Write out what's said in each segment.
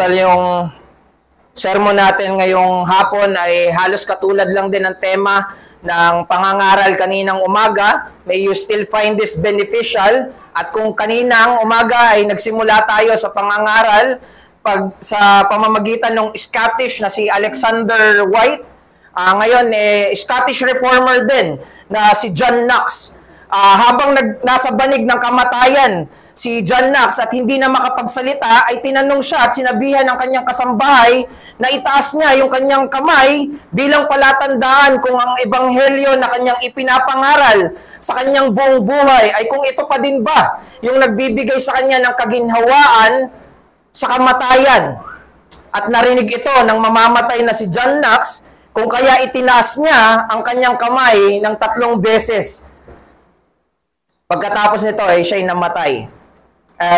total yung sermon natin ngayong hapon ay halos katulad lang din ng tema ng pangangaral kaninang umaga. May you still find this beneficial? At kung kaninang umaga ay nagsimula tayo sa pangangaral sa pamamagitan ng Scottish na si Alexander White, ngayon Scottish reformer din na si John Knox. Habang nasa banig ng kamatayan si John Knox at hindi na makapagsalita, ay tinanong siya at sinabihan ng kanyang kasambahay na itaas niya yung kanyang kamay bilang palatandaan kung ang ebanghelyo na kanyang ipinapangaral sa kanyang buong buhay ay kung ito pa din ba yung nagbibigay sa kanya ng kaginhawaan sa kamatayan. At narinig ito ng mamamatay na si John Knox, kung kaya itinaas niya ang kanyang kamay ng 3 beses. Pagkatapos nito ay siya'y namatay.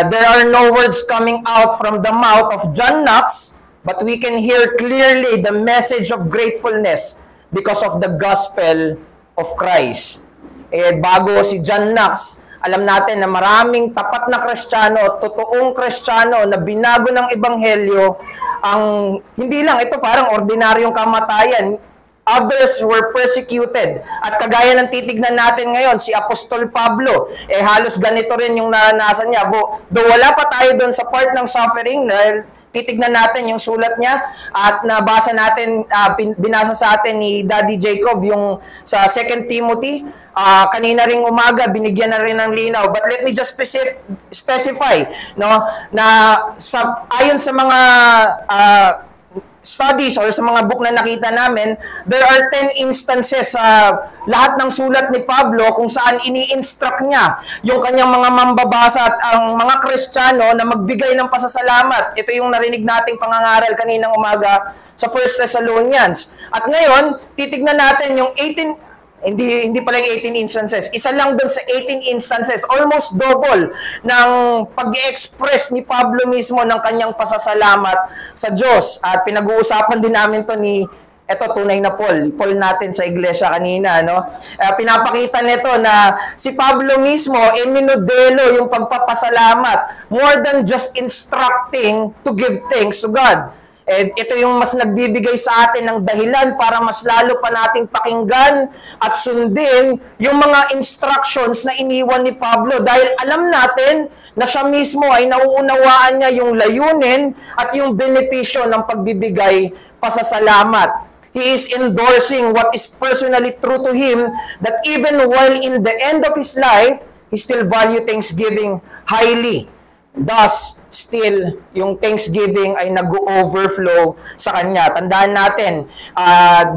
There are no words coming out from the mouth of John Knox, but we can hear clearly the message of gratefulness because of the gospel of Christ. Bago si John Knox, alam natin na maraming tapat na Kristiyano, totoong Kristiyano na binago ng ebanghelyo, ang hindi lang ito parang ordinaryong kamatayan. Others were persecuted. At kagaya ng titignan natin ngayon, si Apostol Pablo, halos ganito rin yung naranasan niya. Though wala pa tayo doon sa part ng suffering, dahil titignan natin yung sulat niya at nabasa natin, binasa sa atin ni Daddy Jacob yung sa 2 Timothy. Kanina ring umaga, binigyan na rin ng linaw. But let me just specify, no, na ayon sa mga studies or sa mga book na nakita namin, there are 10 instances sa lahat ng sulat ni Pablo kung saan ini-instruct niya yung kanyang mga mambabasa at ang mga Kristiyano na magbigay ng pasasalamat. Ito yung narinig nating pangangaral kaninang umaga sa 1 Thessalonians. At ngayon, titignan natin yung 18, hindi pala yung 18 instances. Isa lang doon sa 18 instances, almost double ng pag-express ni Pablo mismo ng kanyang pasasalamat sa Diyos. At pinag-uusapan din namin to ni tunay na Paul natin sa iglesia kanina, no? Pinapakita nito na si Pablo mismo minodelo yung pagpapasalamat more than just instructing to give thanks to God. Ito yung mas nagbibigay sa atin ng dahilan para mas lalo pa nating pakinggan at sundin yung mga instructions na iniwan ni Pablo. Dahil alam natin na siya mismo ay nauunawaan niya yung layunin at yung benepisyo ng pagbibigay pasasalamat. He is endorsing what is personally true to him, that even while in the end of his life, he still value thanksgiving highly. Thus, still, yung thanksgiving ay nag-overflow sa kanya. Tandaan natin,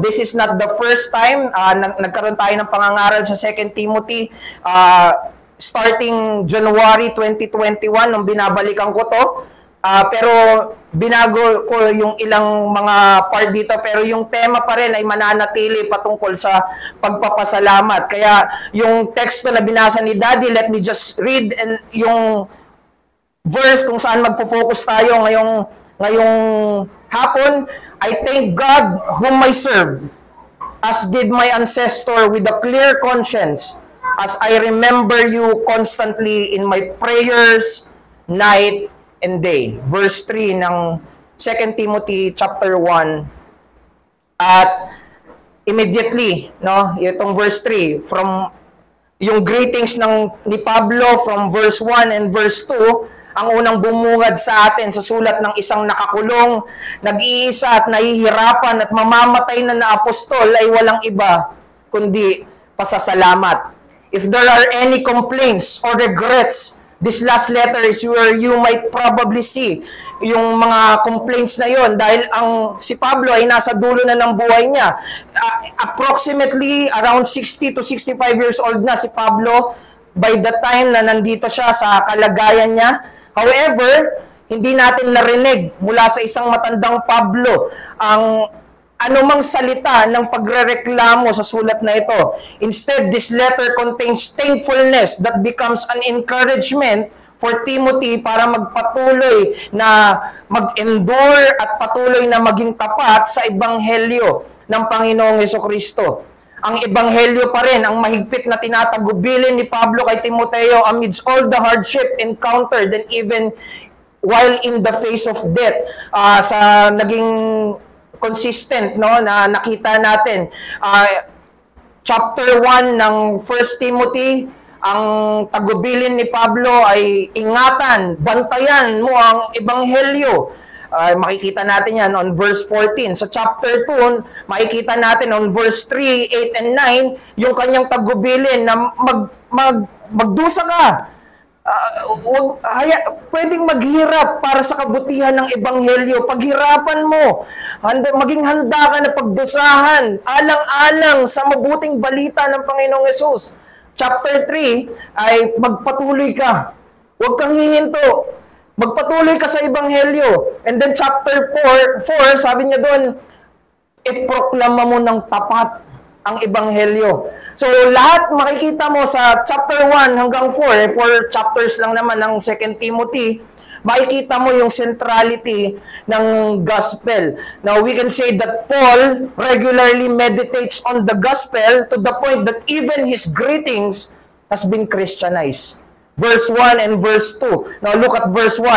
this is not the first time nagkaroon tayo ng pangangaral sa 2 Timothy. Starting January 2021, nung binabalikan ko to, pero binago ko yung ilang mga part dito, pero yung tema pa rin ay mananatili patungkol sa pagpapasalamat. Kaya yung teksto na binasa ni Daddy, let me just read yung verse kung saan magpo-focus tayo ngayong hapon. I thank God whom I serve, as did my ancestor, with a clear conscience, as I remember you constantly in my prayers night and day. Verse 3 ng 2 Timothy chapter 1. At immediately, no, itong verse 3, from yung greetings ni Pablo from verse 1 and verse 2, ang unang bumungad sa atin sa sulat ng isang nakakulong, nag-iisa at nahihirapan at mamamatay na apostol ay walang iba kundi pasasalamat. If there are any complaints or regrets, this last letter is where you might probably see yung mga complaints na yon, dahil si Pablo ay nasa dulo na ng buhay niya. Approximately around 60 to 65 years old na si Pablo by the time na nandito siya sa kalagayan niya. However, hindi natin narinig mula sa isang matandang Pablo ang anumang salita ng pagrereklamo sa sulat na ito. Instead, this letter contains thankfulness that becomes an encouragement for Timothy para magpatuloy na mag-endure at patuloy na maging tapat sa ebanghelyo ng Panginoong Jesucristo. Ang ebanghelyo pa rin ang mahigpit na tinatagubilin ni Pablo kay Timoteo amidst all the hardship encountered and even while in the face of death. Sa naging consistent, no, na nakita natin. Chapter 1 ng 1 Timothy, ang tagubilin ni Pablo ay ingatan, bantayan mo ang ebanghelyo. Makikita natin yan on verse 14. Sa chapter 2, makikita natin on verse 3, 8, and 9, yung kanyang tagubilin na magdusa ka. Pwedeng maghirap para sa kabutihan ng ebanghelyo. Paghirapan mo. Maging handa ka na pagdusahan. Alang-alang sa mabuting balita ng Panginoong Yesus. Chapter 3 ay magpatuloy ka. Huwag kang hihinto. Magpatuloy ka sa ebanghelyo. And then chapter 4 sabi niya doon, iproklama mo ng tapat ang ebanghelyo. So lahat makikita mo sa chapter 1 hanggang 4, 4 chapters lang naman ng 2 Timothy, makikita mo yung centrality ng gospel. Now we can say that Paul regularly meditates on the gospel to the point that even his greetings has been Christianized. Verse 1 and verse 2. Now look at verse 1.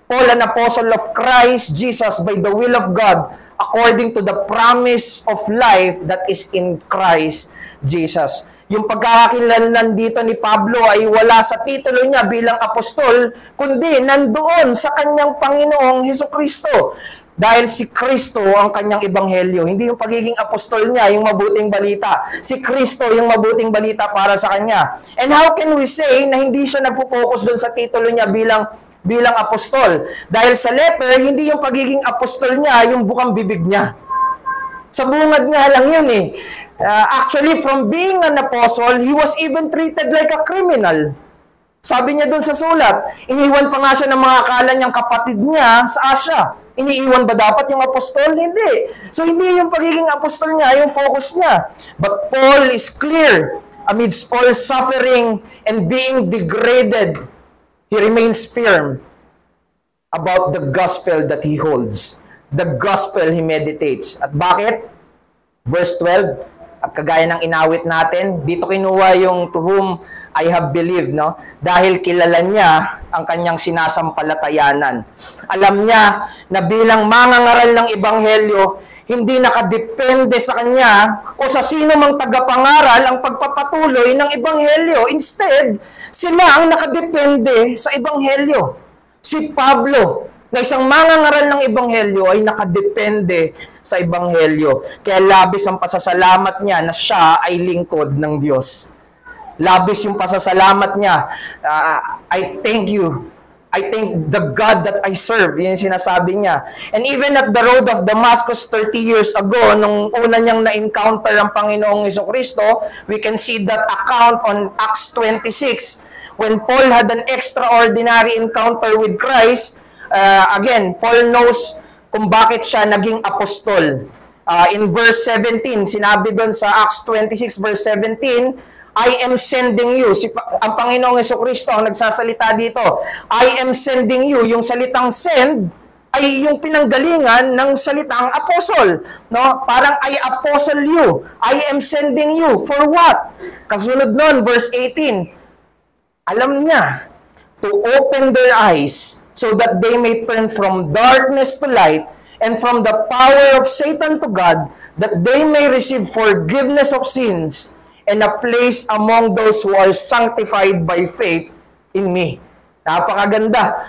Paul, an apostle of Christ Jesus by the will of God, according to the promise of life that is in Christ Jesus. Yung pagkakakilanlan dito ni Pablo ay wala sa titulo niya bilang apostol, kundi nandoon sa kanyang Panginoong Hesukristo. Dahil si Kristo ang kanyang ebanghelyo. Hindi yung pagiging apostol niya, yung mabuting balita. Si Kristo yung mabuting balita para sa kanya. And how can we say na hindi siya nagpo-focus doon sa titulo niya bilang apostol? Dahil sa letter, hindi yung pagiging apostol niya yung bukang bibig niya. Sa bungad nga lang yun eh. Actually, from being an apostle, he was even treated like a criminal. Sabi niya doon sa sulat, iniwan pa nga siya ng mga akala niyang kapatid niya sa Asia. Iniiwan ba dapat yung apostol? Hindi. So, hindi yung pagiging apostol niya, yung focus niya. But Paul is clear, amidst all suffering and being degraded, he remains firm about the gospel that he holds. The gospel he meditates. At bakit? Verse 12, at kagaya ng inawit natin, dito kinuha yung to whom I have believed, no? Dahil kilala niya ang kanyang sinasampalatayanan. Alam niya na bilang mangangaral ng ebanghelyo, hindi nakadepende sa kanya o sa sino mang tagapangaral ang pagpapatuloy ng ebanghelyo. Instead, sila ang nakadepende sa ebanghelyo. Si Pablo, na isang mangangaral ng ebanghelyo, ay nakadepende sa ebanghelyo. Kaya labis ang pasasalamat niya na siya ay lingkod ng Diyos. Labis yung pasasalamat niya. I thank you. I thank the God that I serve. Yan yung sinasabi niya. And even at the road of Damascus 30 years ago, nung una niyang na-encounter ang Panginoong Hesukristo, we can see that account on Acts 26. When Paul had an extraordinary encounter with Christ, again, Paul knows kung bakit siya naging apostol. In verse 17, sinabi doon sa Acts 26 verse 17, I am sending you. Ang Panginoong Hesukristo ang nagsasalita dito. I am sending you. Yung salitang send ay yung pinanggalingan ng salitang apostle. No? Parang I apostle you. I am sending you. For what? Kasunod nun, verse 18. Alam niya, to open their eyes so that they may turn from darkness to light and from the power of Satan to God, that they may receive forgiveness of sins and a place among those who are sanctified by faith in me. Napakaganda.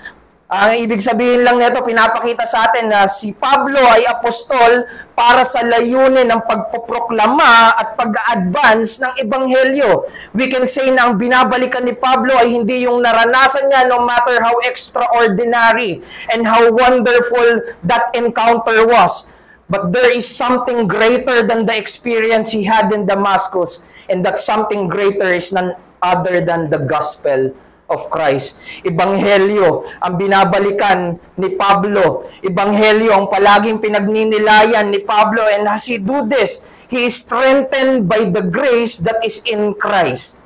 Ang ibig sabihin lang nito, pinapakita sa atin na si Pablo ay apostol para sa layunin ng pagpoproklama at pag-advance ng ebanghelyo. We can say na ang binabalikan ni Pablo ay hindi yung naranasan niya no matter how extraordinary and how wonderful that encounter was. But there is something greater than the experience he had in Damascus. And that something greater is none other than the gospel of Christ. Ebanghelyo ang binabalikan ni Pablo. Ebanghelyo ang palaging pinagninilayan ni Pablo. And as he do this, he is strengthened by the grace that is in Christ.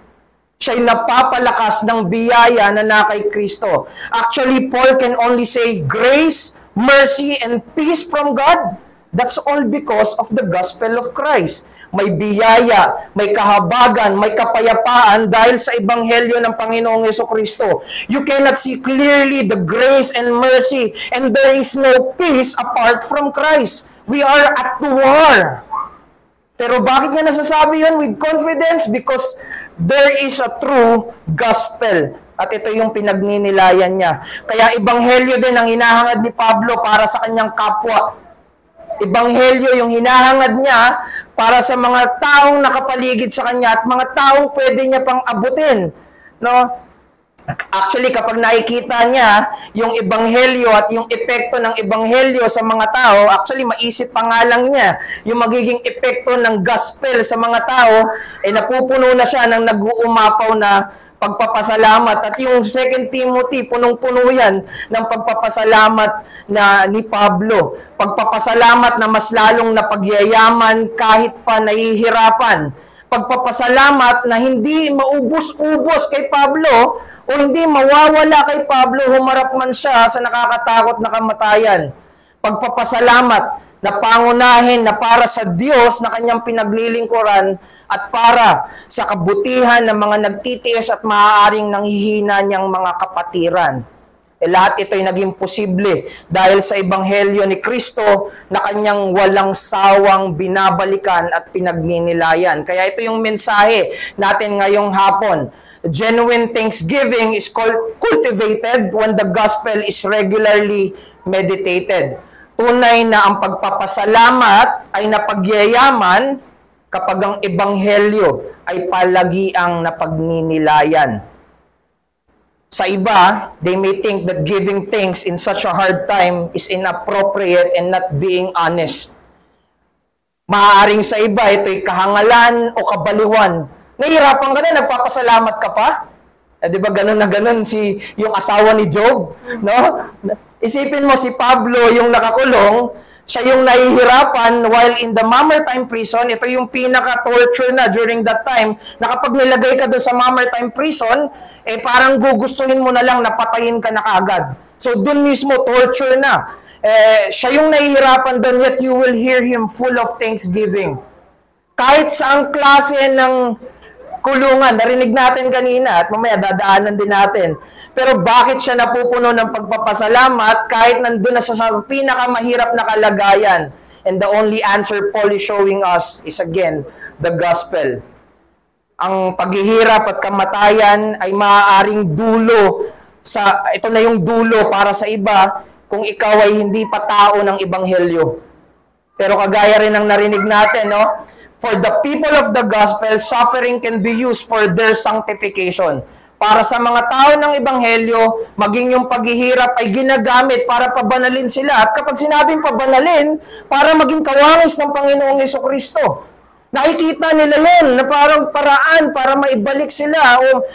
Siya'y napapalakas ng biyaya na kay Kristo. Actually, Paul can only say grace, mercy, and peace from God. That's all because of the gospel of Christ. May biyaya, may kahabagan, may kapayapaan dahil sa ebanghelyo ng Panginoong Jesucristo. You cannot see clearly the grace and mercy, and there is no peace apart from Christ. We are at war. Pero bakit niya nasasabi yun with confidence? Because there is a true gospel. At ito yung pinagninilayan niya. Kaya ebanghelyo din ang hinahangad ni Pablo para sa kanyang kapwa. Ebanghelyo yung hinahangad niya para sa mga taong nakapaligid sa kanya at mga taong pwede niya pang abutin. No? Actually, kapag nakikita niya yung ebanghelyo at yung epekto ng ebanghelyo sa mga tao, actually, maisip pa nga lang niya yung magiging epekto ng gospel sa mga tao, napupuno na siya ng nag-uumapaw na pagpapasalamat. At yung 2 Timothy, punong-puno yan ng pagpapasalamat na ni Pablo. Pagpapasalamat na mas lalong napagyayaman kahit pa nahihirapan. Pagpapasalamat na hindi maubos-ubos kay Pablo o hindi mawawala kay Pablo humarap man siya sa nakakatakot na kamatayan. Pagpapasalamat na pangunahin na para sa Diyos na kanyang pinaglilingkuran at para sa kabutihan ng mga nagtitiis at maaaring nanghihina niyang mga kapatiran. Lahat ito ay naging posible dahil sa ebanghelyo ni Kristo na kanyang walang sawang binabalikan at pinagninilayan. Kaya ito yung mensahe natin ngayong hapon. Genuine thanksgiving is cultivated when the gospel is regularly meditated. Tunay na ang pagpapasalamat ay napagyayaman kapag ang ebanghelyo ay palagiang napagninilayan. Sa iba, they may think that giving thanks in such a hard time is inappropriate and not being honest. Maaaring sa iba, ito'y kahangalan o kabaliwan. Nahihirapan ka na, nagpapasalamat ka pa? Di ba ganun na ganun yung asawa ni Job? No? Isipin mo si Pablo yung nakakulong, siya yung nahihirapan while in the Mamertine prison. Ito yung pinaka-torture na during that time, na kapag nilagay ka doon sa Mamertine prison, parang gugustuhin mo na lang na patayin ka na kaagad. So doon mismo, torture na. Siya yung nahihirapan doon, yet you will hear him full of thanksgiving. Kahit saang klase ng kulungan, narinig natin kanina at mamaya dadaanan din natin. Pero bakit siya napupuno ng pagpapasalamat kahit nandun na sa pinakamahirap na kalagayan? And the only answer Paul is showing us is again, the gospel. Ang paghihirap at kamatayan ay maaaring dulo ito na yung dulo para sa iba kung ikaw ay hindi pa tao ng ebanghelyo. Pero kagaya rin ng narinig natin, no? For the people of the gospel, suffering can be used for their sanctification. Para sa mga tao ng ebanghelyo, maging yung paghihirap ay ginagamit para pabanalin sila. At kapag sinabing pabanalin, para maging kawangis ng Panginoong Jesucristo. Nakikita nila yun na parang paraan para maibalik sila o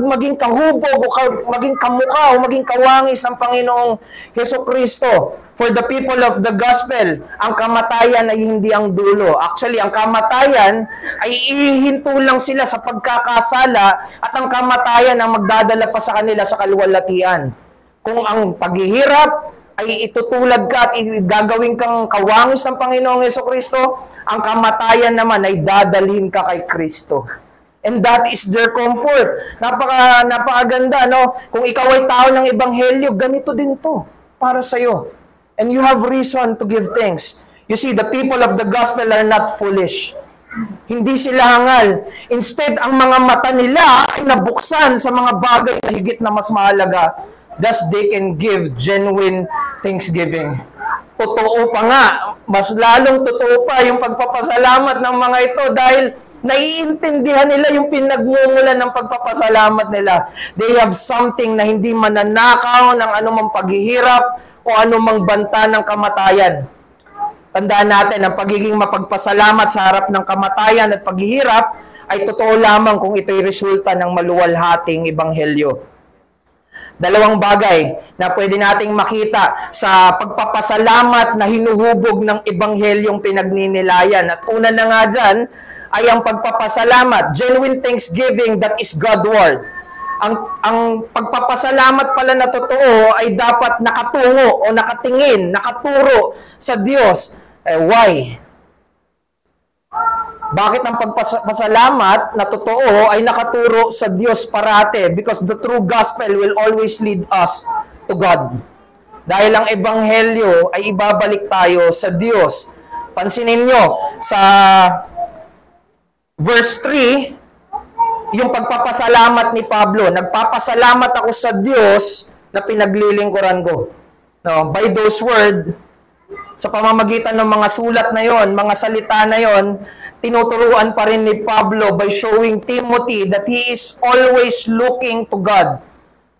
maging kahubog o maging kamukha o maging kawangis ng Panginoong Jesucristo. For the people of the gospel, ang kamatayan ay hindi ang dulo. Actually, ang kamatayan ay ihinto lang sila sa pagkakasala at ang kamatayan ang magdadala pa sa kanila sa kaluwalhatian. Kung ang paghihirap ay itutulad ka at gagawin kang kawangis ng Panginoong Jesucristo, ang kamatayan naman ay dadalhin ka kay Kristo. And that is their comfort. Napakaganda, no? Kung ikaw ay tao ng ebanghelyo, ganito din to para sa'yo. And you have reason to give thanks. You see, the people of the gospel are not foolish. Hindi sila hangal. Instead, ang mga mata nila ay nabuksan sa mga bagay na higit na mas mahalaga. Thus, they can give genuine thanksgiving. Totoo pa nga, mas lalong totoo pa yung pagpapasalamat ng mga ito dahil naiintindihan nila yung pinagmumulan ng pagpapasalamat nila. They have something na hindi mananakaw ng anumang paghihirap o anumang banta ng kamatayan. Tandaan natin, ang pagiging mapagpasalamat sa harap ng kamatayan at paghihirap ay totoo lamang kung ito'y resulta ng maluwalhating ebanghelyo. Dalawang bagay na pwede nating makita sa pagpapasalamat na hinuhubog ng ebanghelyong pinagninilayan. At una na nga dyan ay ang pagpapasalamat, genuine thanksgiving that is Godward. Ang pagpapasalamat pala na totoo ay dapat nakatungo o nakatingin, nakaturo sa Diyos. Why? Bakit ang pagpasalamat na totoo ay nakaturo sa Diyos parate? Because the true gospel will always lead us to God. Dahil ang ebanghelyo ay ibabalik tayo sa Diyos. Pansinin nyo, sa verse 3, yung pagpapasalamat ni Pablo, nagpapasalamat ako sa Diyos na pinaglilingkuran ko. No, by those words, sa pamamagitan ng mga sulat na yon, mga salita na yon, tinuturuan pa rin ni Pablo by showing Timothy that he is always looking to God.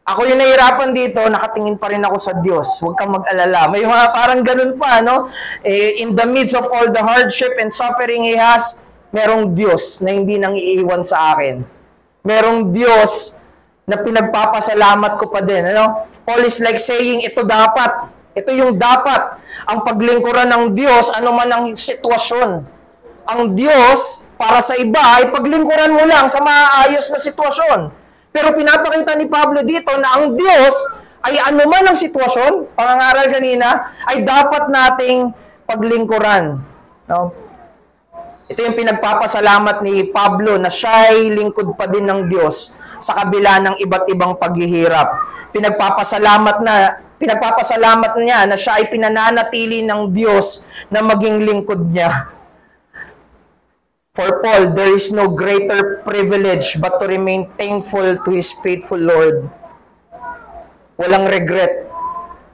Ako yung nahihirapan dito, nakatingin pa rin ako sa Diyos. Huwag kang mag-alala. May mga parang ganun pa, no? In the midst of all the hardship and suffering he has, merong Diyos na hindi nang iiwan sa akin. Merong Diyos na pinagpapasalamat ko pa din. Ano? Paul is like saying, ito dapat. Ito yung dapat. Ang paglingkuran ng Diyos, ano man ang sitwasyon. Ang Diyos, para sa iba, ay paglingkuran mo lang sa maayos na sitwasyon. Pero pinapakita ni Pablo dito na ang Diyos ay ano man ang sitwasyon, pangangaral kanina, ay dapat nating paglingkuran. No? Ito yung pinagpapasalamat ni Pablo na siya'y lingkod pa din ng Diyos sa kabila ng iba't ibang paghihirap. Pinagpapasalamat niya na siya ay pinananatili ng Diyos na maging lingkod niya. For Paul, there is no greater privilege but to remain thankful to his faithful Lord. Walang regret,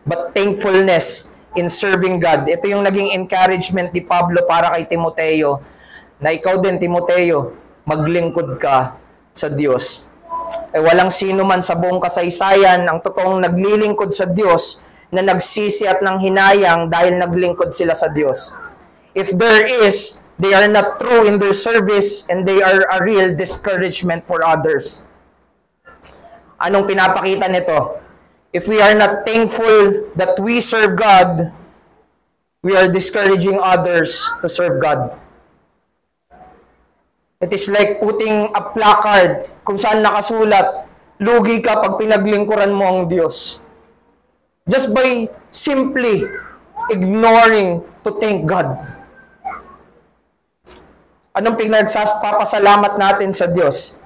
but thankfulness in serving God. Ito yung naging encouragement ni Pablo para kay Timoteo, na ikaw din, Timoteo, maglingkod ka sa Diyos. Walang sino man sa buong kasaysayan ang totoong naglilingkod sa Diyos na nagsisi at nang hinayang dahil naglingkod sila sa Diyos. If there is, they are not true in their service and they are a real discouragement for others. Anong pinapakita nito? If we are not thankful that we serve God, we are discouraging others to serve God. It is like putting a placard kung saan nakasulat, lugi ka pag pinaglingkuran mo ang Diyos. Just by simply ignoring to thank God. Anong pinagpapasalamat natin sa Diyos?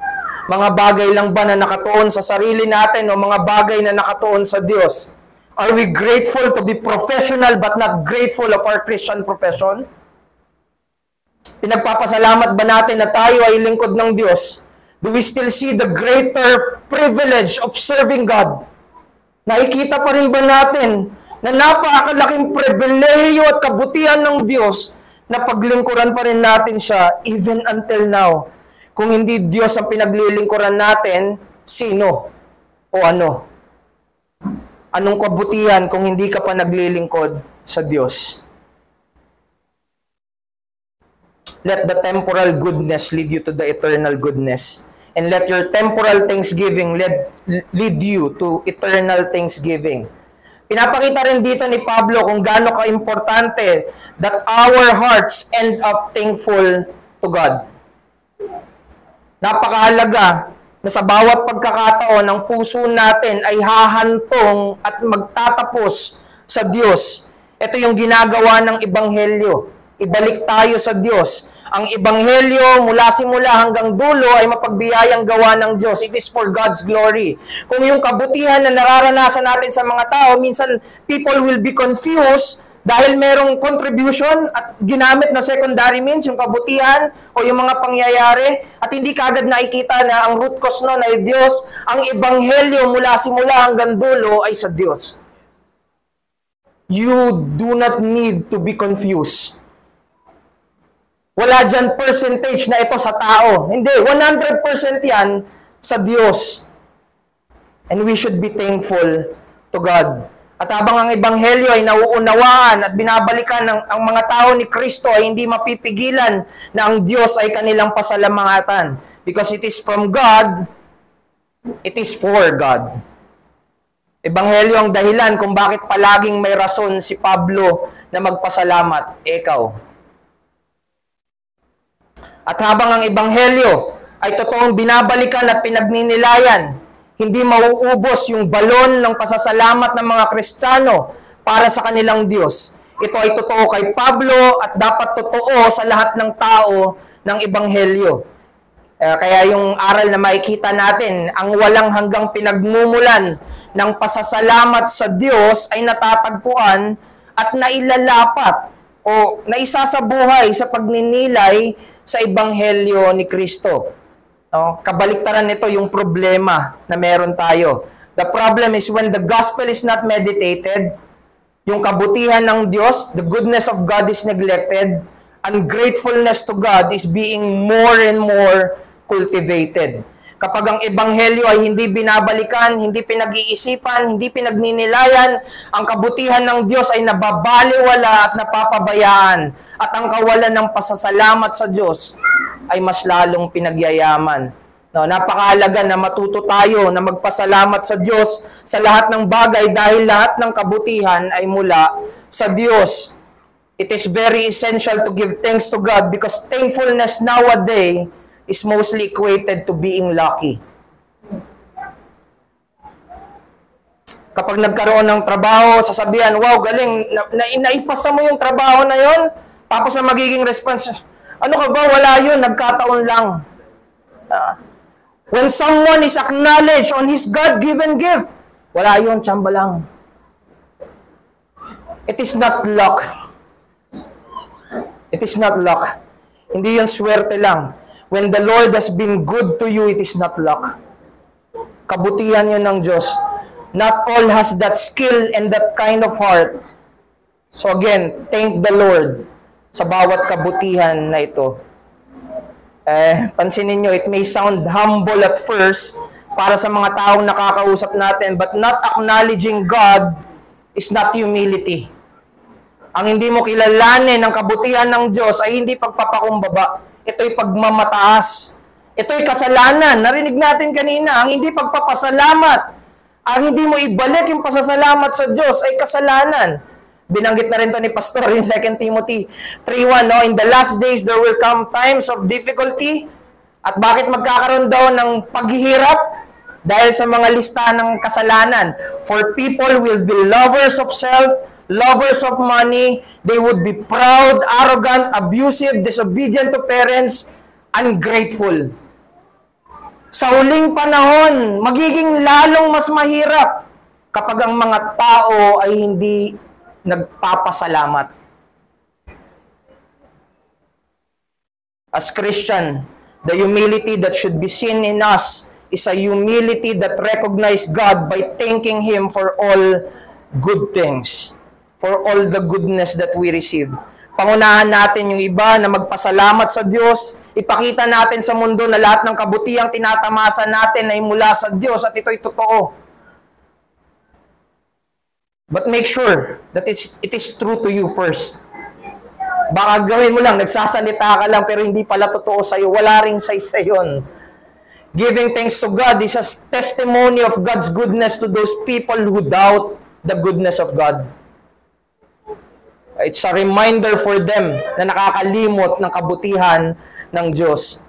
Mga bagay lang ba na nakatuon sa sarili natin o mga bagay na nakatuon sa Diyos? Are we grateful to be professional but not grateful of our Christian profession? Pinagpapasalamat ba natin na tayo ay lingkod ng Diyos? Do we still see the greater privilege of serving God? Nakikita pa rin ba natin na napakalaking pribilehiyo at kabutihan ng Diyos na paglingkuran pa rin natin siya even until now? Kung hindi Diyos ang pinaglilingkuran natin, sino o ano? Anong kabutihan kung hindi ka pa naglilingkod sa Diyos? Let the temporal goodness lead you to the eternal goodness. And let your temporal thanksgiving lead you to eternal thanksgiving. Pinapakita rin dito ni Pablo kung gaano ka-importante that our hearts end up thankful to God. Napakahalaga na sa bawat pagkakataon ng puso natin ay hahantong at magtatapos sa Diyos. Ito yung ginagawa ng Ebanghelyo. Ibalik tayo sa Diyos. Ang Ebanghelyo mula simula hanggang dulo ay mapagbiyayang gawa ng Diyos. It is for God's glory. Kung yung kabutihan na nararanasan natin sa mga tao, minsan people will be confused dahil merong contribution at ginamit na secondary means yung kabutihan o yung mga pangyayari at hindi kagad nakikita na ang root cause nun ay Diyos. Ang Ebanghelyo mula simula hanggang dulo ay sa Diyos. You do not need to be confused. Wala dyan percentage na ito sa tao. Hindi, 100% yan sa Diyos. And we should be thankful to God. At habang ang Ebanghelyo ay nauunawaan at binabalikan ang mga tao ni Kristo ay hindi mapipigilan na ang Diyos ay kanilang pasalamatan. Because it is from God, it is for God. Ebanghelyo ang dahilan kung bakit palaging may rason si Pablo na magpasalamat. Ikaw. At habang ang Ebanghelyo ay totoong binabalikan at pinagninilayan, hindi mauubos yung balon ng pasasalamat ng mga Kristiyano para sa kanilang Diyos. Ito ay totoo kay Pablo at dapat totoo sa lahat ng tao ng Ebanghelyo. Kaya yung aral na makikita natin, ang walang hanggang pinagmumulan ng pasasalamat sa Diyos ay natatagpuan at nailalapat o naisasabuhay sa pagninilay sa Ebanghelyo ni Kristo. Kabaliktaran nito yung problema na meron tayo. The problem is when the gospel is not meditated, yung kabutihan ng Diyos, the goodness of God is neglected, ungratefulness to God is being more and more cultivated. Kapag ang Ebanghelyo ay hindi binabalikan, hindi pinag-iisipan, hindi pinagninilayan, ang kabutihan ng Diyos ay nababaliwala at napapabayaan. At ang kawalan ng pasasalamat sa Diyos ay mas lalong pinagyayaman. Napakahalaga na matuto tayo na magpasalamat sa Diyos sa lahat ng bagay dahil lahat ng kabutihan ay mula sa Diyos. It is very essential to give thanks to God because thankfulness nowadays is mostly equated to being lucky. Kapag nagkaroon ng trabaho, sasabihan, wow, galing, naipasa mo yung trabaho na yon, tapos na magiging response, ano ka ba, wala yun, nagkataon lang. When someone is acknowledged on his God-given gift, wala yun, tsamba lang. It is not luck. It is not luck. Hindi yun swerte lang. When the Lord has been good to you, it is not luck. Kabutihan yun ng Diyos. Not all has that skill and that kind of heart. So again, thank the Lord sa bawat kabutihan na ito. Pansinin nyo, it may sound humble at first para sa mga taong nakakausap natin, but not acknowledging God is not humility. Ang hindi mo kilalanin ng kabutihan ng Diyos ay hindi pagpapakumbaba. Ito'y pagmamataas. Ito'y kasalanan. Narinig natin kanina, ang hindi pagpapasalamat, ang hindi mo ibalik yung pasasalamat sa Diyos ay kasalanan. Binanggit na rin to ni Pastor in 2 Timothy 3:1, no? In the last days, there will come times of difficulty. At bakit magkakaroon daw ng paghihirap? Dahil sa mga lista ng kasalanan. For people will be lovers of self, lovers of money, they would be proud, arrogant, abusive, disobedient to parents, ungrateful. Sa huling panahon, magiging lalong mas mahirap kapag ang mga tao ay hindi nagpapasalamat. As Christian, the humility that should be seen in us is a humility that recognizes God by thanking Him for all good things, for all the goodness that we receive. Pangunahan natin yung iba na magpasalamat sa Diyos. Ipakita natin sa mundo na lahat ng kabutihang tinatamasa natin ay mula sa Diyos at ito'y totoo. But make sure that it is true to you first. Baka gawin mo lang, nagsasalita ka lang pero hindi pala totoo sa'yo. Wala ring say-say yun. Giving thanks to God is a testimony of God's goodness to those people who doubt the goodness of God. It's a reminder for them na nakakalimot ng kabutihan ng Diyos.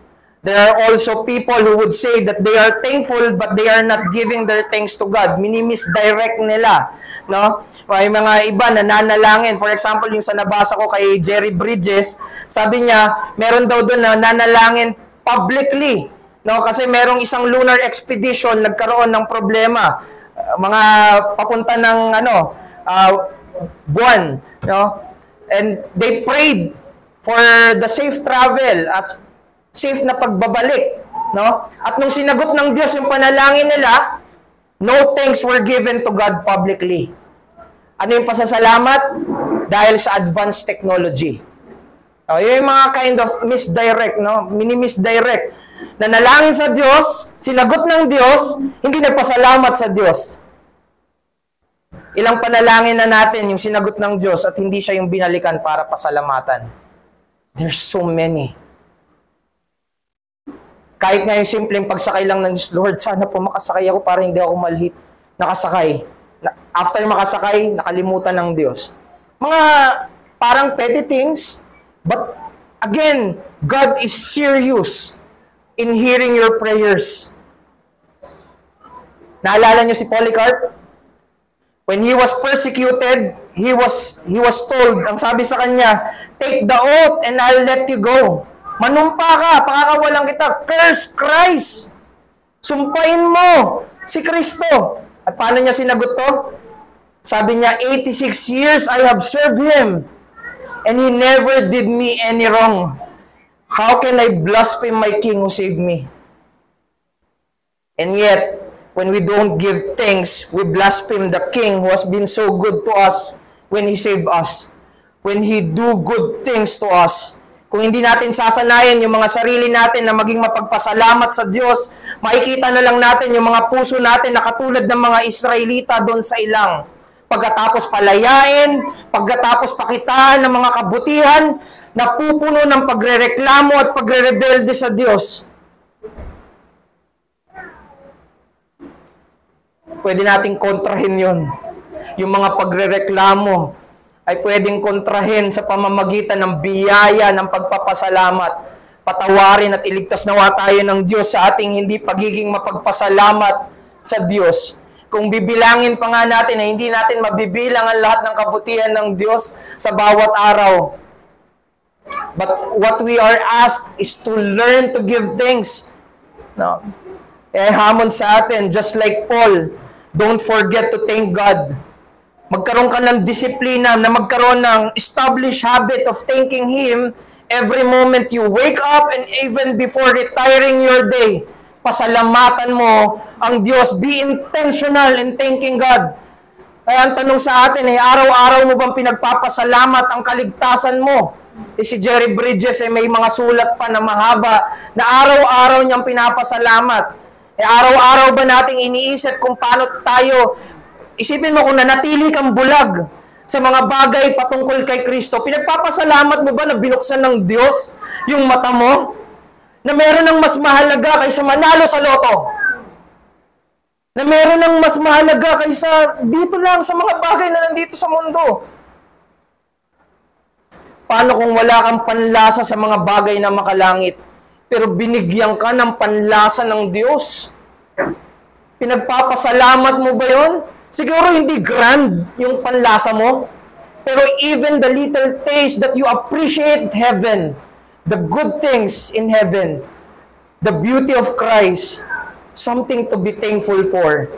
There are also people who would say that they are thankful but they are not giving their thanks to God. Minimisdirect nila. No? May mga iba na nanalangin. For example, yung sa nabasa ko kay Jerry Bridges, sabi niya, meron daw doon na nanalangin publicly. No? Kasi merong isang lunar expedition nagkaroon ng problema. Mga papunta ng buwan. No? And they prayed for the safe travel at safe na pagbabalik, no? At nung sinagot ng Diyos yung panalangin nila, no thanks were given to God publicly. Ano yung pasasalamat? Dahil sa advanced technology. Yung mga kind of misdirect, no? Mini-misdirect. Nanalangin sa Diyos, sinagot ng Diyos, hindi nagpasalamat sa Diyos. Ilang panalangin na natin yung sinagot ng Diyos at hindi siya yung binalikan para pasalamatan. There's so many. Kahit nga yung simpleng pagsakay lang ng Diyos, Lord, sana po makasakay ako para hindi ako malhit. Nakasakay. After makasakay, nakalimutan ng Diyos. Mga parang petty things, but again, God is serious in hearing your prayers. Naalala niyo si Polycarp? When he was persecuted, he was told, ang sabi sa kanya, take the oath and I'll let you go. Manumpa ka, pakakawalan kita. Curse Christ. Sumpain mo si Kristo. At paano niya sinagot to? Sabi niya, 86 years I have served Him, and He never did me any wrong. How can I blaspheme my King who saved me? And yet, when we don't give thanks, we blaspheme the King who has been so good to us when He saved us. When He do good things to us. Kung hindi natin sasanayan yung mga sarili natin na maging mapagpasalamat sa Diyos, makikita na lang natin yung mga puso natin na katulad ng mga Israelita doon sa ilang. Pagkatapos palayain, pagkatapos pakitaan ng mga kabutihan, napupuno ng pagrereklamo at pagrerebelde sa Diyos. Pwede nating kontrahin yon. Yung mga pagrereklamo ay pwedeng kontrahin sa pamamagitan ng biyaya ng pagpapasalamat. Patawarin at iligtas nawa tayo ng Diyos sa ating hindi pagiging mapagpasalamat sa Diyos. Kung bibilangin pa nga natin na hindi natin mabibilang ang lahat ng kabutihan ng Diyos sa bawat araw. But what we are asked is to learn to give thanks. No. Hamon sa atin, just like Paul, don't forget to thank God. Magkaroon ka ng disiplina na magkaroon ng established habit of thanking Him every moment you wake up and even before retiring your day. Pasalamatan mo ang Diyos. Be intentional in thanking God. Kaya ang tanong sa atin ay, araw-araw mo bang pinagpapasalamat ang kaligtasan mo? Si Jerry Bridges ay may mga sulat pa na mahaba na araw-araw niyang pinapasalamat. Araw-araw ba nating iniisip kung paano tayo, isipin mo kung nanatili kang bulag sa mga bagay patungkol kay Kristo, pinagpapasalamat mo ba na binuksan ng Diyos yung mata mo? Na meron ng mas mahalaga kaysa manalo sa loto? Na meron ng mas mahalaga kaysa dito lang sa mga bagay na nandito sa mundo? Paano kung wala kang panlasa sa mga bagay na makalangit, pero binigyan ka ng panlasa ng Diyos? Pinagpapasalamat mo ba yun? Siguro hindi grand yung panlasa mo, pero even the little taste that you appreciate heaven, the good things in heaven, the beauty of Christ, something to be thankful for.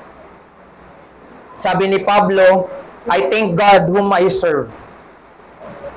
Sabi ni Pablo, I thank God whom I serve.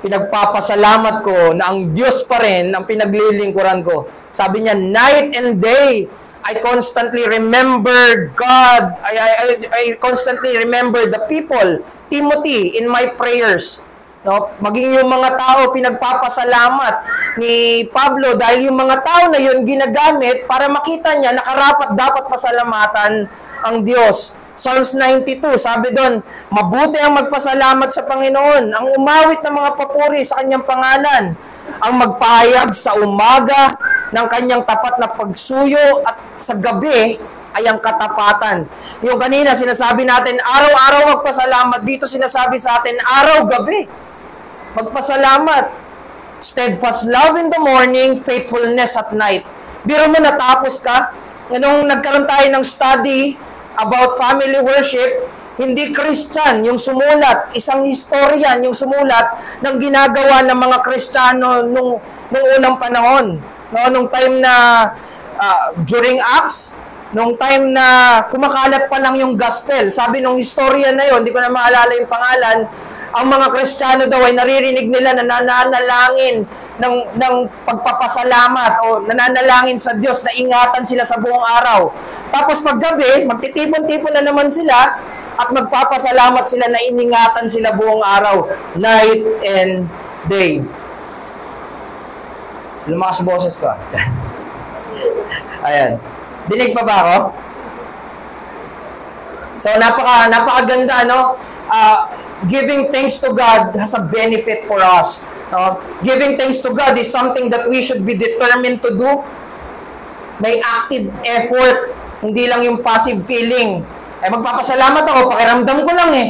Pinagpapasalamat ko na ang Diyos pa rin ang pinaglilingkuran ko. Sabi niya, night and day, I constantly remember God. I constantly remember the people, Timothy, in my prayers. No? Maging yung mga tao pinagpapasalamat ni Pablo dahil yung mga tao na yun ginagamit para makita niya na karapat dapat pasalamatan ang Diyos. Psalms 92, sabi doon, mabuti ang magpasalamat sa Panginoon, ang umawit ng mga papuri sa kanyang pangalan, ang magpahayag sa umaga ng kanyang tapat na pagsuyo at sa gabi ay ang katapatan. Yung kanina sinasabi natin, araw-araw magpasalamat. Dito sinasabi sa atin, araw-gabi magpasalamat. Steadfast love in the morning, faithfulness at night. Biro mo natapos ka, nung nagkaroon tayo ng study about family worship, hindi Christian yung sumulat, isang historian yung sumulat ng ginagawa ng mga Kristiyano nung unang panahon. No, nung time na during Acts, nung time na kumakalat pa lang yung gospel, sabi nung historian na yon, hindi ko na maalala yung pangalan, ang mga Kristiyano daw ay naririnig nila na nananalangin ng pagpapasalamat o nananalangin sa Diyos na ingatan sila sa buong araw. Tapos paggabi, magtitipon-tipon na naman sila at magpapasalamat sila na iningatan sila buong araw, night and day. Lumakas boses ko. Ayan. Dinig pa ba ako? So, napakaganda, no? Giving thanks to God has a benefit for us. Giving thanks to God is something that we should be determined to do. May active effort, hindi lang yung passive feeling. Magpapasalamat ako, pakiramdam ko lang eh.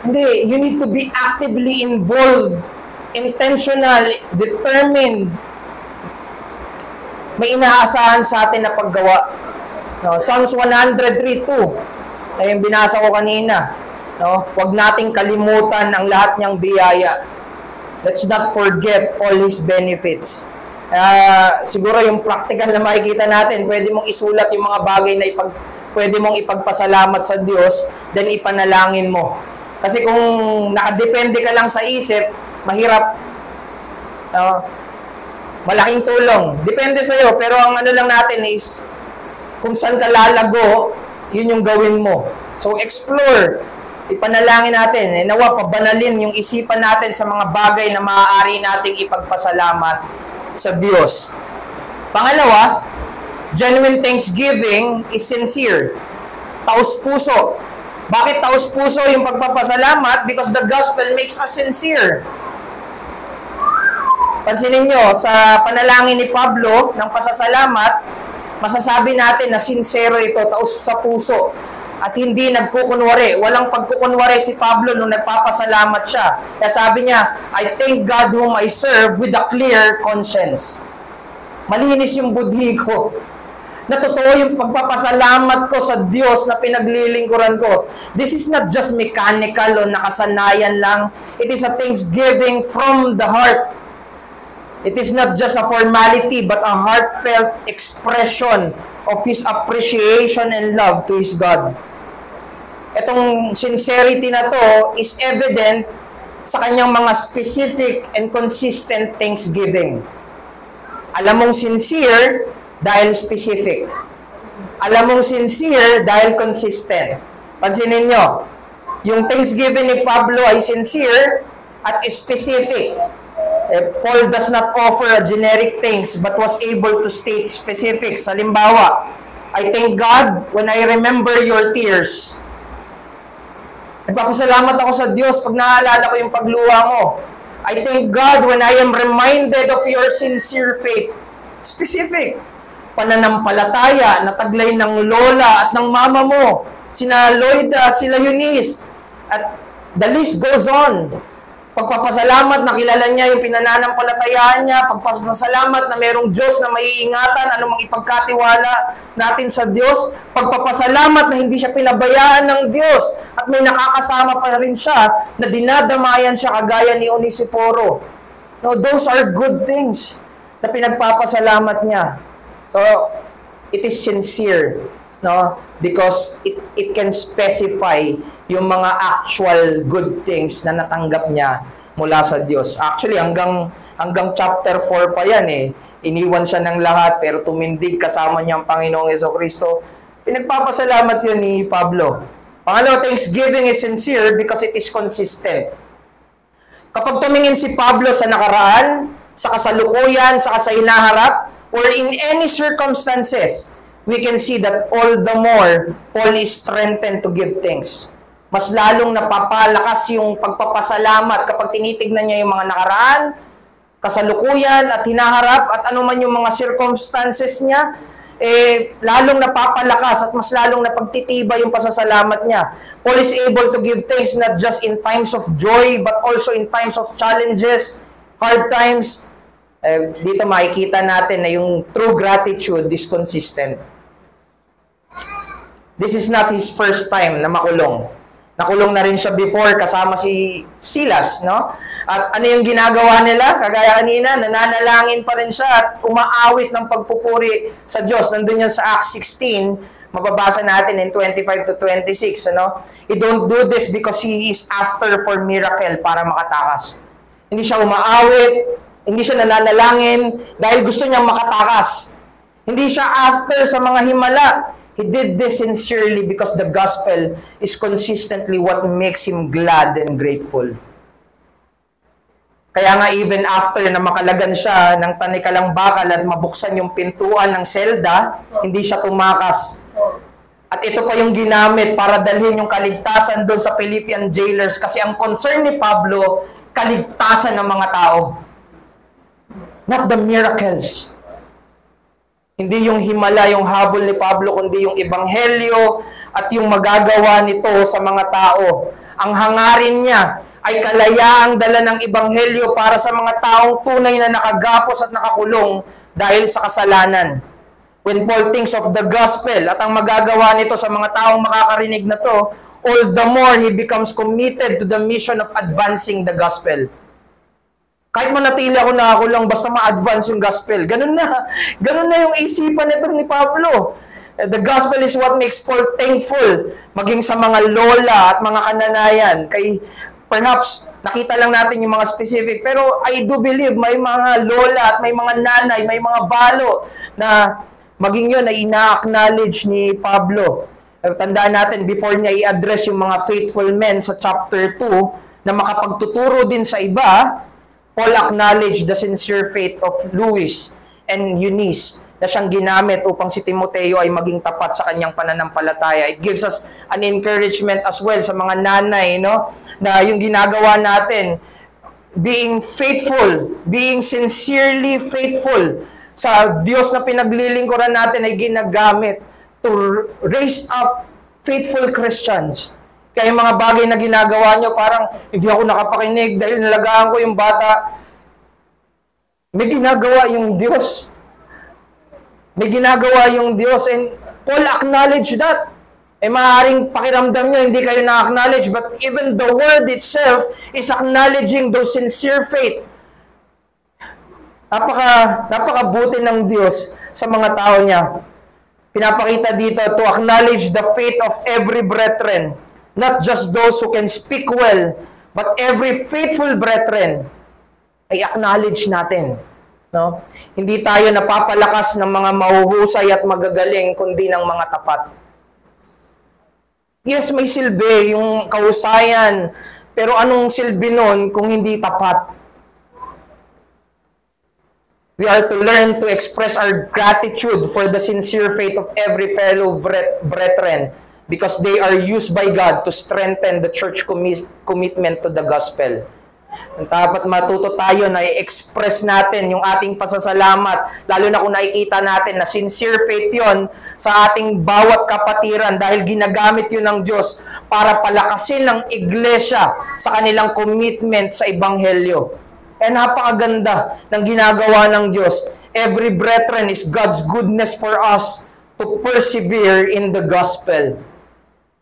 Hindi, you need to be actively involved, intentional, determined. May inaasahan sa atin na paggawa. Psalms 103:2. ay yung binasa ko kanina. No? Huwag nating kalimutan ang lahat niyang biyaya. Let's not forget all His benefits. Siguro yung practical na makikita natin, pwede mong isulat yung mga bagay na pwede mong ipagpasalamat sa Diyos, then ipanalangin mo. Kasi kung nakadepende ka lang sa isip, mahirap. Malaking tulong. Depende sa'yo, pero ang ano lang natin is, kung saan ka lalago, yun yung gawin mo. So, explore. Ipanalangin natin. Nawa, pabanalin yung isipan natin sa mga bagay na maaari nating ipagpasalamat sa Diyos. Pangalawa, genuine thanksgiving is sincere. Taos-puso. Bakit taos-puso yung pagpapasalamat? Because the gospel makes us sincere. Pansinin nyo, sa panalangin ni Pablo ng pasasalamat, masasabi natin na sincero ito, taos sa puso. At hindi nagkukunwari. Walang pagkukunwari si Pablo nung nagpapasalamat siya. Kaya sabi niya, I thank God whom I serve with a clear conscience. Malinis yung budhi ko. Na totoo yung pagpapasalamat ko sa Diyos na pinaglilingkuran ko. This is not just mechanical o nakasanayan lang. It is a thanksgiving from the heart. It is not just a formality but a heartfelt expression of His appreciation and love to His God. Itong sincerity na to is evident sa kanyang mga specific and consistent thanksgiving. Alam mong sincere dahil specific. Alam mong sincere dahil consistent. Pansinin nyo, yung thanksgiving ni Pablo ay sincere at specific. Paul does not offer a generic things but was able to state specifics. Halimbawa, I thank God when I remember your tears. Nagpapasalamat ako sa Diyos pag naaalala ko yung pagluha mo. I thank God when I am reminded of your sincere faith. Specific. Pananampalataya na taglay ng lola at ng mama mo. Sina Lloyda at sila Eunice. At the list goes on. Pagpapasalamat na kilala niya yung pinananampalatayaan niya, pagpapasalamat na mayroong Diyos na maiingatan, anumang ipagkatiwala natin sa Diyos, pagpapasalamat na hindi siya pinabayaan ng Diyos at may nakakasama pa rin siya na dinadamayan siya kagaya ni Onesiforo. No, those are good things na pinagpapasalamat niya. So, it is sincere, no? Because it can specify yung mga actual good things na natanggap niya mula sa Diyos. Actually, hanggang chapter 4 pa yan eh. Iniwan siya ng lahat pero tumindig kasama niya ang Panginoong Jesucristo. Pinagpapasalamat yun ni Pablo. Pangalawa, thanksgiving is sincere because it is consistent. Kapag tumingin si Pablo sa nakaraan, sa kasalukuyan, sa hinaharap, or in any circumstances, we can see that all the more Paul is strengthened to give thanks. Mas lalong napapalakas yung pagpapasalamat kapag tinitignan niya yung mga nakaraan, kasalukuyan at hinaharap at anuman yung mga circumstances niya, lalong napapalakas at mas lalong napagtitibay yung pasasalamat niya. Paul is able to give thanks not just in times of joy but also in times of challenges, hard times. Dito makikita natin na yung true gratitude is consistent. This is not his first time na makulong. Nakulong na rin siya before kasama si Silas, no? At ano yung ginagawa nila? Kagaya kanina, nananalangin pa rin siya at umaawit ng pagpupuri sa Diyos. Nandun yan sa Acts 16, mababasa natin in 25 to 26, ano? He don't do this because he is after for miracle para makatakas. Hindi siya umaawit, hindi siya nananalangin dahil gusto niyang makatakas. Hindi siya after sa mga himala. He did this sincerely because the gospel is consistently what makes him glad and grateful. Kaya nga even after na makalagan siya ng tanikalang bakal at mabuksan yung pintuan ng selda, hindi siya tumakas. At ito pa yung ginamit para dalhin yung kaligtasan doon sa Philippian jailers kasi ang concern ni Pablo, kaligtasan ng mga tao. Not the miracles. Hindi yung himala, yung habol ni Pablo, kundi yung ebanghelyo at yung magagawa nito sa mga tao. Ang hangarin niya ay kalayaang dala ng ebanghelyo para sa mga taong tunay na nakagapos at nakakulong dahil sa kasalanan. When Paul thinks of the gospel at ang magagawa nito sa mga taong makakarinig na to, all the more he becomes committed to the mission of advancing the gospel. Kahit manatili ako na ako lang, basta ma-advance yung gospel. Ganun na yung isipan nito ni Pablo. The gospel is what makes Paul thankful, maging sa mga lola at mga kananayan. Perhaps, nakita lang natin yung mga specific, pero I do believe may mga lola at may mga nanay, may mga balo na maging yun ay ina-acknowledge ni Pablo. Tandaan natin, before niya i-address yung mga faithful men sa chapter 2, na makapagtuturo din sa iba, Paul acknowledged the sincere faith of Lois and Eunice na siyang ginamit upang si Timoteo ay maging tapat sa kanyang pananampalataya. It gives us an encouragement as well sa mga nanay, no? Na yung ginagawa natin, being faithful, being sincerely faithful sa Diyos na pinaglilingkuran natin ay ginagamit to raise up faithful Christians. Kaya yung mga bagay na ginagawa nyo, parang hindi ako nakapakinig dahil nalagaan ko yung bata. May ginagawa yung Diyos. May ginagawa yung Diyos. And Paul acknowledged that. Maaaring pakiramdam nyo, hindi kayo na-acknowledge, but even the word itself is acknowledging those sincere faith. Napakabuti ng Diyos sa mga tao niya. Pinapakita dito to acknowledge the faith of every brethren. Not just those who can speak well, but every faithful brethren ay acknowledge natin. No? Hindi tayo napapalakas ng mga mahuhusay at magagaling, kundi ng mga tapat. Yes, may silbi yung kahusayan, pero anong silbi nun kung hindi tapat? We are to learn to express our gratitude for the sincere faith of every fellow brethren, because they are used by God to strengthen the church commitment to the gospel. Dapat matuto tayo na i-express natin yung ating pasasalamat, lalo na kung nakikita natin na sincere faith yon sa ating bawat kapatiran dahil ginagamit yun ng Diyos para palakasin ng iglesia sa kanilang commitment sa Ebanghelyo. Napakaganda ng ginagawa ng Diyos. Every brethren is God's goodness for us to persevere in the gospel.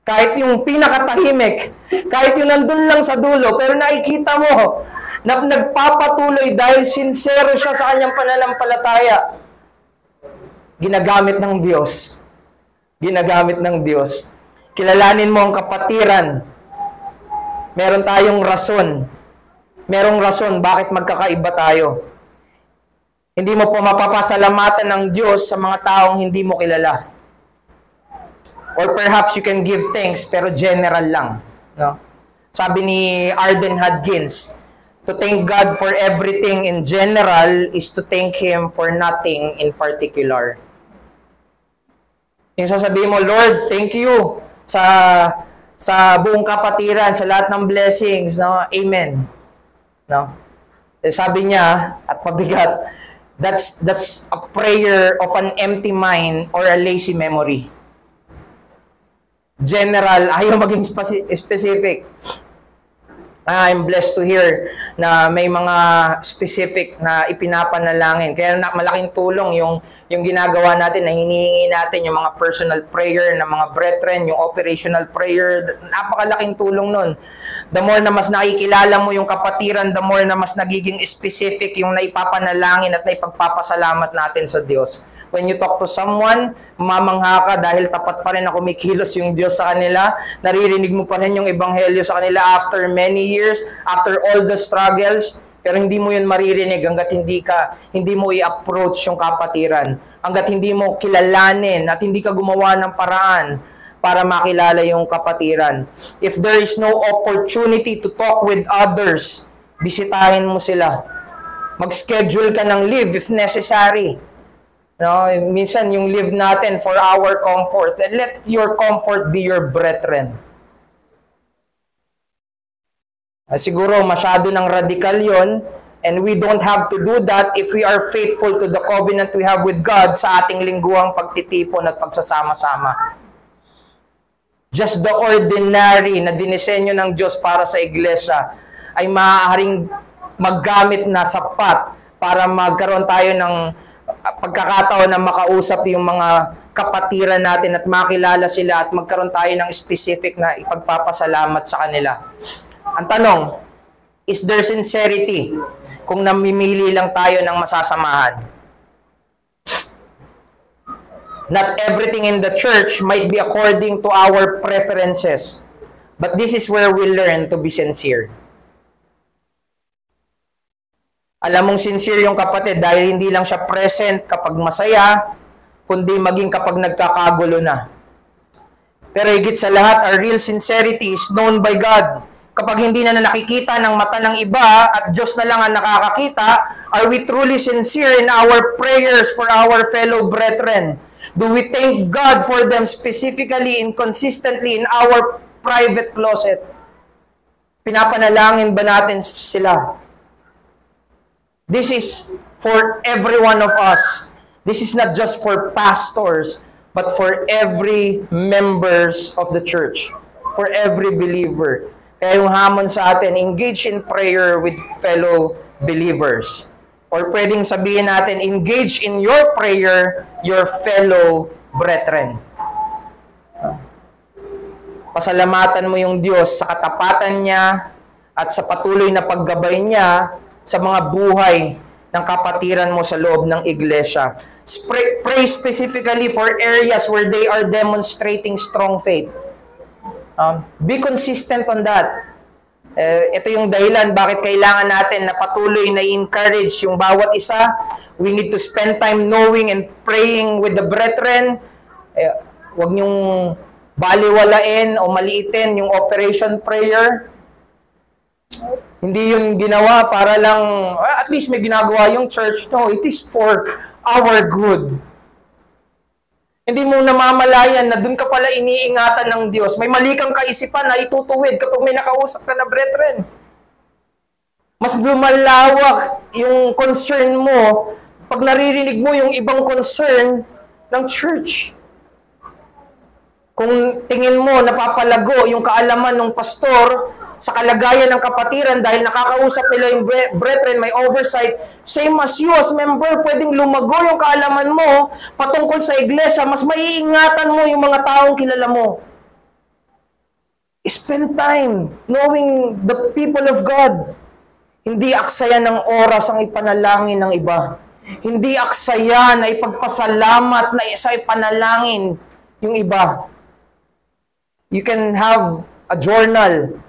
Kahit yung pinakatahimik, kahit yung nandun lang sa dulo, pero nakikita mo na nagpapatuloy dahil sincero siya sa kanyang pananampalataya. Ginagamit ng Diyos. Ginagamit ng Diyos. Kilalanin mo ang kapatiran. Meron tayong rason. Merong rason bakit magkakaiba tayo. Hindi mo po mapapasalamatan ng Diyos sa mga taong hindi mo kilala. Or perhaps you can give thanks pero general lang. No? Sabi ni Arden Hudgens, to thank God for everything in general is to thank Him for nothing in particular. Yung sasabihin mo, Lord, thank you sa buong kapatiran, sa lahat ng blessings. No? Amen. No? Sabi niya, at mabigat, that's a prayer of an empty mind or a lazy memory. General, ayaw maging specific. I'm blessed to hear na may mga specific na ipinapanalangin. Kaya malaking tulong yung ginagawa natin na hinihingi natin yung mga personal prayer ng mga brethren, yung operational prayer. Napakalaking tulong nun. The more na mas nakikilala mo yung kapatiran, the more na mas nagiging specific yung naipapanalangin at naipagpapasalamat natin sa Diyos. When you talk to someone, mamangha ka dahil tapat pa rin na kumikilos yung Diyos sa kanila. Naririnig mo pa rin yung ebanghelyo sa kanila after many years, after all the struggles. Pero hindi mo yun maririnig hanggat hindi mo i-approach yung kapatiran. Hanggat hindi mo kilalanin at hindi ka gumawa ng paraan para makilala yung kapatiran. If there is no opportunity to talk with others, bisitahin mo sila. Mag-schedule ka ng leave if necessary. No, minsan yung live natin for our comfort. Let your comfort be your brethren. Siguro masyado ng radical yon, and we don't have to do that if we are faithful to the covenant we have with God sa ating lingguhang pagtitipon at pagsasama-sama. Just the ordinary na dinisenyo ng Diyos para sa iglesia ay maaaring maggamit na sapat para magkaroon tayo ng pagkakataon na makausap yung mga kapatiran natin at makilala sila at magkaroon tayo ng specific na ipagpapasalamat sa kanila. Ang tanong, is there sincerity kung namimili lang tayo ng masasamahan? Not everything in the church might be according to our preferences, but this is where we learn to be sincere. Alam mong sincere yung kapatid dahil hindi lang siya present kapag masaya, kundi maging kapag nagkakagulo na. Pero higit sa lahat, our real sincerity is known by God. Kapag hindi na nakikita ng mata ng iba at Diyos na lang ang nakakakita, are we truly sincere in our prayers for our fellow brethren? Do we thank God for them specifically and consistently in our private closet? Pinapanalangin ba natin sila? This is for every one of us. This is not just for pastors, but for every members of the church, for every believer. Kaya yung hamon sa atin, engage in prayer with fellow believers. Or pwedeng sabihin natin, engage in your prayer, your fellow brethren. Pasalamatan mo yung Diyos sa katapatan niya at sa patuloy na paggabay niya sa mga buhay ng kapatiran mo sa loob ng iglesia. Pray specifically for areas where they are demonstrating strong faith. Be consistent on that. Ito yung dahilan bakit kailangan natin na patuloy na i-encourage yung bawat isa. We need to spend time knowing and praying with the brethren. Huwag niyong baliwalain o maliitin yung operation prayer. Hindi yung ginawa para lang, at least may ginagawa yung church. No, it is for our good. Hindi mo namamalayan na dun ka pala iniingatan ng Diyos. May mali kang kaisipan na itutuwid kapag may nakausap ka na brethren. Mas lumalawak yung concern mo pag naririnig mo yung ibang concern ng church. Kung tingin mo napapalago yung kaalaman ng pastor sa kalagayan ng kapatiran dahil nakakausap nila yung brethren, may oversight, same as you as member, pwedeng lumago yung kaalaman mo patungkol sa iglesia, mas maiingatan mo yung mga taong kilala mo. Spend time knowing the people of God. Hindi aksaya ng oras ang ipanalangin ng iba. Hindi aksaya na ipagpasalamat na isa ipanalangin yung iba. You can have a journal.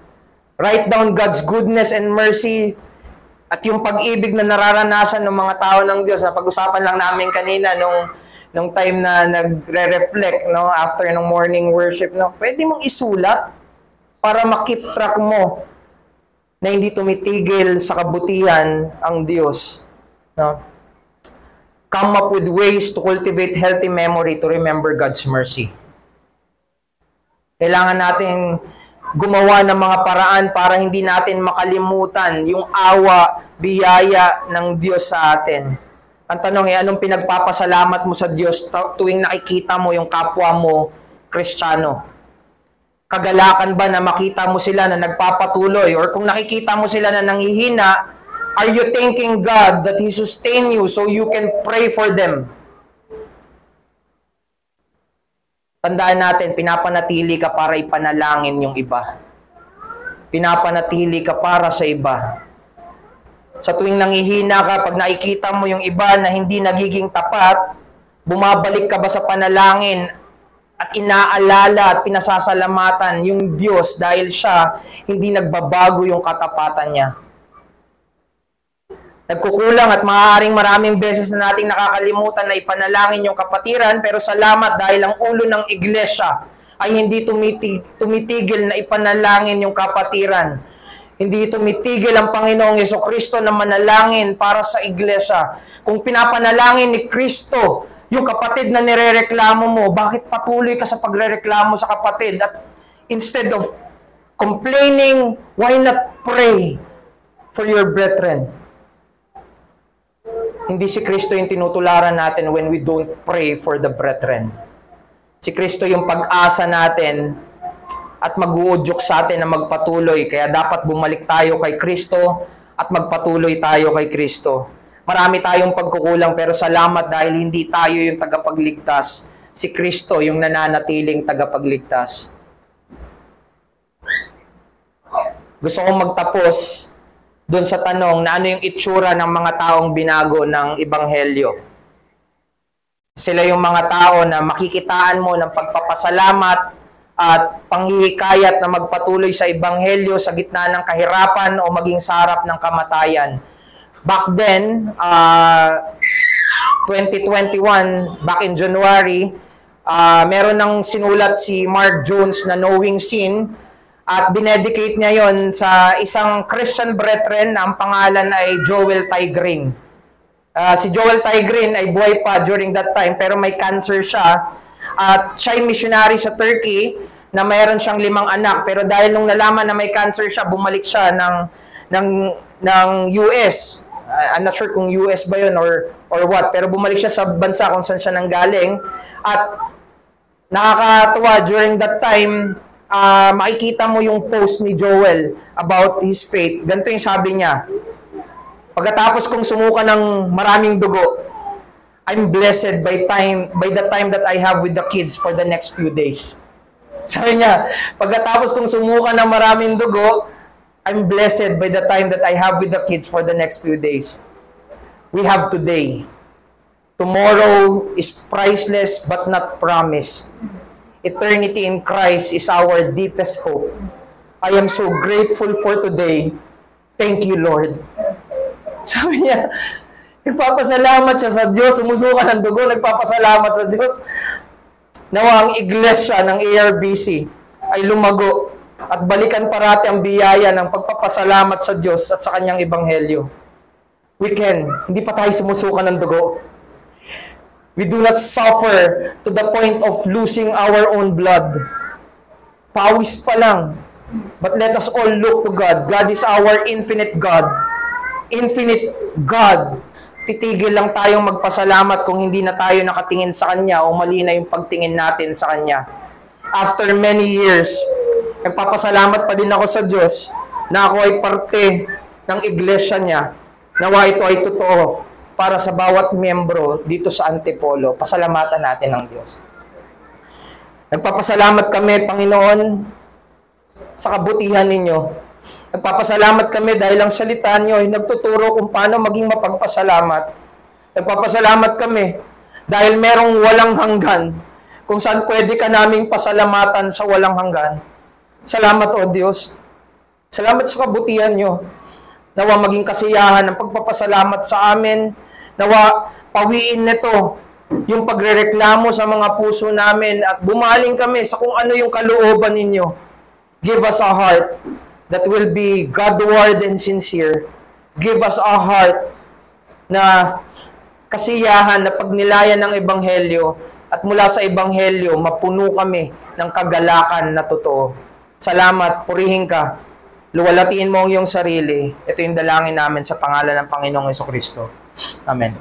Write down God's goodness and mercy at yung pag-ibig na nararanasan ng mga tao ng Diyos. Napag-usapan lang namin kanina nung time na nagre-reflect no, after ng morning worship. No, pwede mong isulat para makip track mo na hindi tumitigil sa kabutihan ang Diyos. No? Come up with ways to cultivate healthy memory to remember God's mercy. Kailangan natin gumawa ng mga paraan para hindi natin makalimutan yung awa, biyaya ng Diyos sa atin. Ang tanong ay, anong pinagpapasalamat mo sa Diyos tuwing nakikita mo yung kapwa mo, Kristiyano? Kagalakan ba na makita mo sila na nagpapatuloy? Or kung nakikita mo sila na nanghihina, are you thanking God that He sustain you so you can pray for them? Tandaan natin, pinapanatili ka para ipanalangin yung iba. Pinapanatili ka para sa iba. Sa tuwing nanghihina ka, pag nakikita mo yung iba na hindi nagiging tapat, bumabalik ka ba sa panalangin at inaalala at pinasasalamatan yung Diyos dahil siya hindi nagbabago yung katapatan niya? Nagkukulang at maaaring maraming beses na nating nakakalimutan na ipanalangin yung kapatiran, pero salamat dahil ang ulo ng iglesia ay hindi tumitigil na ipanalangin yung kapatiran. Hindi tumitigil ang Panginoong Jesucristo na manalangin para sa iglesia. Kung pinapanalangin ni Kristo yung kapatid na nirereklamo mo, bakit patuloy ka sa pagrereklamo sa kapatid? At instead of complaining, why not pray for your brethren? Hindi si Kristo yung tinutularan natin when we don't pray for the brethren. Si Kristo yung pag-asa natin at mag-uudyok sa atin na magpatuloy. Kaya dapat bumalik tayo kay Kristo at magpatuloy tayo kay Kristo. Marami tayong pagkukulang, pero salamat dahil hindi tayo yung tagapagligtas. Si Kristo yung nananatiling tagapagligtas. Gusto kong magtapos doon sa tanong na ano yung itsura ng mga taong binago ng Ebanghelyo. Sila yung mga tao na makikitaan mo ng pagpapasalamat at panghihikayat na magpatuloy sa Ebanghelyo sa gitna ng kahirapan o maging sa harap ng kamatayan. Back then, 2021, back in January, meron ng sinulat si Mark Jones na Knowing Sin at dinedicate niya yon sa isang Christian brethren na ang pangalan ay Joel Tigring. Si Joel Tigring ay buhay pa during that time pero may cancer siya at siya ay missionary sa Turkey na mayroon siyang 5 anak pero dahil nung nalaman na may cancer siya, bumalik siya ng US. I'm not sure kung US ba yun or what, pero bumalik siya sa bansa kung saan siya nanggaling. At nakakatuwa during that time, makikita mo yung post ni Joel about his faith. Ganito yung sabi niya, pagkatapos kong sumuka ng maraming dugo, I'm blessed by the time that I have with the kids for the next few days. Sabi niya, pagkatapos kong sumuka ng maraming dugo, I'm blessed by the time that I have with the kids for the next few days. We have today. Tomorrow is priceless but not promised. Eternity in Christ is our deepest hope. I am so grateful for today. Thank you, Lord. Sabi niya, nagpapasalamat siya sa Diyos, sumusuka ng dugo, nagpapasalamat sa Diyos. Nawa ang iglesia ng ARBC ay lumago at balikan parati ang biyaya ng pagpapasalamat sa Diyos at sa Kanyang Ebanghelyo. We can, hindi pa tayo sumusuka ng dugo. We do not suffer to the point of losing our own blood. Pawis pa lang. But let us all look to God. God is our infinite God. Infinite God. Titigil lang tayong magpasalamat kung hindi na tayo nakatingin sa Kanya o mali na yung pagtingin natin sa Kanya. After many years, nagpapasalamat pa din ako sa Diyos na ako ay parte ng iglesia niya. Nawa ito ay totoo para sa bawat miyembro dito sa Antipolo. Pasalamatan natin ang Diyos. Nagpapasalamat kami, Panginoon, sa kabutihan ninyo. Nagpapasalamat kami dahil ang salita niyo ay nagtuturo kung paano maging mapagpasalamat. Nagpapasalamat kami dahil merong walang hanggan kung saan pwede ka naming pasalamatan sa walang hanggan. Salamat, O Diyos. Salamat sa kabutihan niyo. Nawa maging kasiyahan ng pagpapasalamat sa amin. Nawa pawiin nito yung pagrereklamo sa mga puso namin at bumaling kami sa kung ano yung kalooban ninyo. Give us a heart that will be Godward and sincere. Give us a heart na kasiyahan na pagnilayan ng Ebanghelyo at mula sa Ebanghelyo mapuno kami ng kagalakan na totoo. Salamat, purihin ka. Luwalatiin mo ang iyong sarili. Ito yung dalangin namin sa pangalan ng Panginoong Jesucristo. Amen.